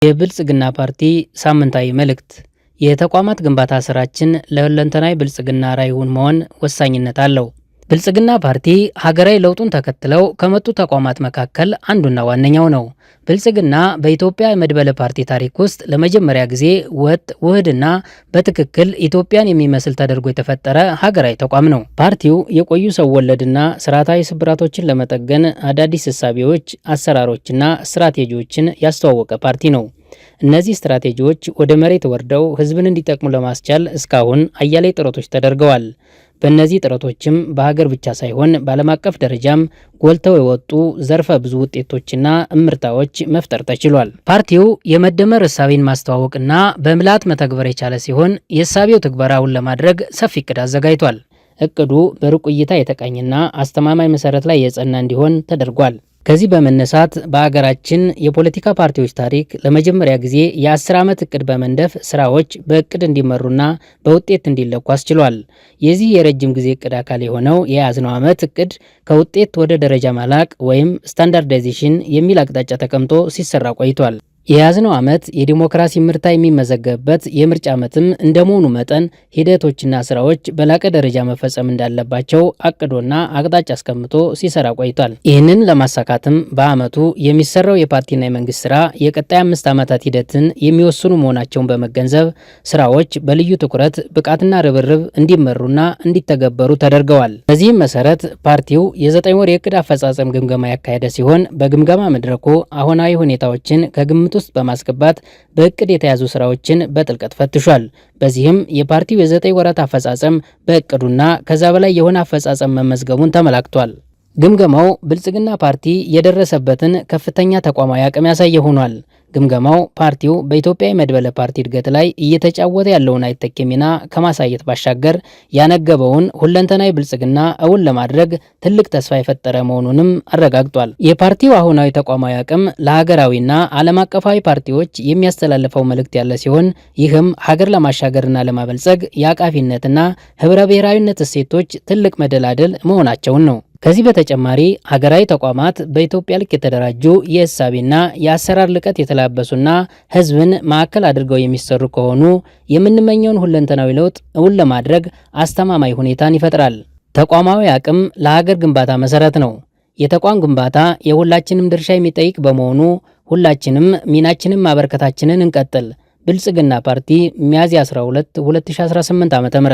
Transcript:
የብልጽግና ፓርቲ ሳምንታዊ መልእክት። የተቋማት ግንባታ ስራችን ለሁለንተናዊ ብልጽግና ራዕዩን መሆን ወሳኝነት አለው። ብልጽግና ፓርቲ ሀገራዊ ለውጡን ተከትለው ከመጡ ተቋማት መካከል አንዱና ዋነኛው ነው። ብልጽግና በኢትዮጵያ መድበለ ፓርቲ ታሪክ ውስጥ ለመጀመሪያ ጊዜ ወጥ፣ ውህድና በትክክል ኢትዮጵያን የሚመስል ተደርጎ የተፈጠረ ሀገራዊ ተቋም ነው። ፓርቲው የቆዩ ሰው ወለድና ስርዓታዊ ስብራቶችን ለመጠገን አዳዲስ እሳቤዎች፣ አሰራሮችና ስትራቴጂዎችን ያስተዋወቀ ፓርቲ ነው። እነዚህ ስትራቴጂዎች ወደ መሬት ወርደው ህዝብን እንዲጠቅሙ ለማስቻል እስካሁን አያሌ ጥረቶች ተደርገዋል። በእነዚህ ጥረቶችም በሀገር ብቻ ሳይሆን በዓለም አቀፍ ደረጃም ጎልተው የወጡ ዘርፈ ብዙ ውጤቶችና እምርታዎች መፍጠር ተችሏል። ፓርቲው የመደመር እሳቤን ማስተዋወቅና በምልዓት መተግበር የቻለ ሲሆን የእሳቤው ትግበራውን ለማድረግ ሰፊ እቅድ አዘጋጅቷል። እቅዱ በሩቅ እይታ የተቃኘና አስተማማኝ መሰረት ላይ የጸና እንዲሆን ተደርጓል። ከዚህ በመነሳት በአገራችን የፖለቲካ ፓርቲዎች ታሪክ ለመጀመሪያ ጊዜ የ10 ዓመት እቅድ በመንደፍ ስራዎች በእቅድ እንዲመሩና በውጤት እንዲለኩ አስችሏል። የዚህ የረጅም ጊዜ እቅድ አካል የሆነው የያዝነው ዓመት እቅድ ከውጤት ወደ ደረጃ ማላቅ ወይም ስታንዳርዳይዜሽን የሚል አቅጣጫ ተቀምጦ ሲሰራ ቆይቷል። የያዝነው ዓመት የዲሞክራሲ ምርታ የሚመዘገብበት የምርጫ ዓመትም እንደመሆኑ መጠን ሂደቶችና ስራዎች በላቀ ደረጃ መፈጸም እንዳለባቸው አቅዶና አቅጣጫ አስቀምጦ ሲሰራ ቆይቷል። ይህንን ለማሳካትም በዓመቱ የሚሰራው የፓርቲና የመንግስት ስራ የቀጣይ 5 ዓመታት ሂደትን የሚወስኑ መሆናቸውን በመገንዘብ ስራዎች በልዩ ትኩረት ብቃትና ርብርብ እንዲመሩና እንዲተገበሩ ተደርገዋል። በዚህም መሰረት ፓርቲው የ9 ወር የእቅድ አፈጻጸም ግምገማ ያካሄደ ሲሆን በግምገማ መድረኩ አሁናዊ ሁኔታዎችን ከግምት ውስጥ በማስገባት በእቅድ የተያዙ ስራዎችን በጥልቀት ፈትሿል። በዚህም የፓርቲው የ9 ወራት አፈጻጸም በእቅዱና ከዛ በላይ የሆነ አፈጻጸም መመዝገቡን ተመላክቷል። ግምገማው ብልጽግና ፓርቲ የደረሰበትን ከፍተኛ ተቋማዊ አቅም ያሳየ ሆኗል። ግምገማው ፓርቲው በኢትዮጵያ የመድበለ ፓርቲ እድገት ላይ እየተጫወተ ያለውን አይተኬ ሚና ከማሳየት ባሻገር ያነገበውን ሁለንተናዊ ብልጽግና እውን ለማድረግ ትልቅ ተስፋ የፈጠረ መሆኑንም አረጋግጧል። የፓርቲው አሁናዊ ተቋማዊ አቅም ለሀገራዊና ዓለም አቀፋዊ ፓርቲዎች የሚያስተላልፈው መልእክት ያለ ሲሆን ይህም ሀገር ለማሻገርና ለማበልጸግ የአቃፊነትና ህብረ ብሔራዊነት እሴቶች ትልቅ መደላደል መሆናቸውን ነው። ከዚህ በተጨማሪ ሀገራዊ ተቋማት በኢትዮጵያ ልክ የተደራጁ የእሳቤና የአሰራር ልቀት የተላበሱና ህዝብን ማዕከል አድርገው የሚሰሩ ከሆኑ የምንመኘውን ሁለንተናዊ ለውጥ እውን ለማድረግ አስተማማኝ ሁኔታን ይፈጥራል። ተቋማዊ አቅም ለሀገር ግንባታ መሰረት ነው። የተቋም ግንባታ የሁላችንም ድርሻ የሚጠይቅ በመሆኑ ሁላችንም ሚናችንን ማበርከታችንን እንቀጥል። ብልጽግና ፓርቲ ሚያዝያ 12 2018 ዓ.ም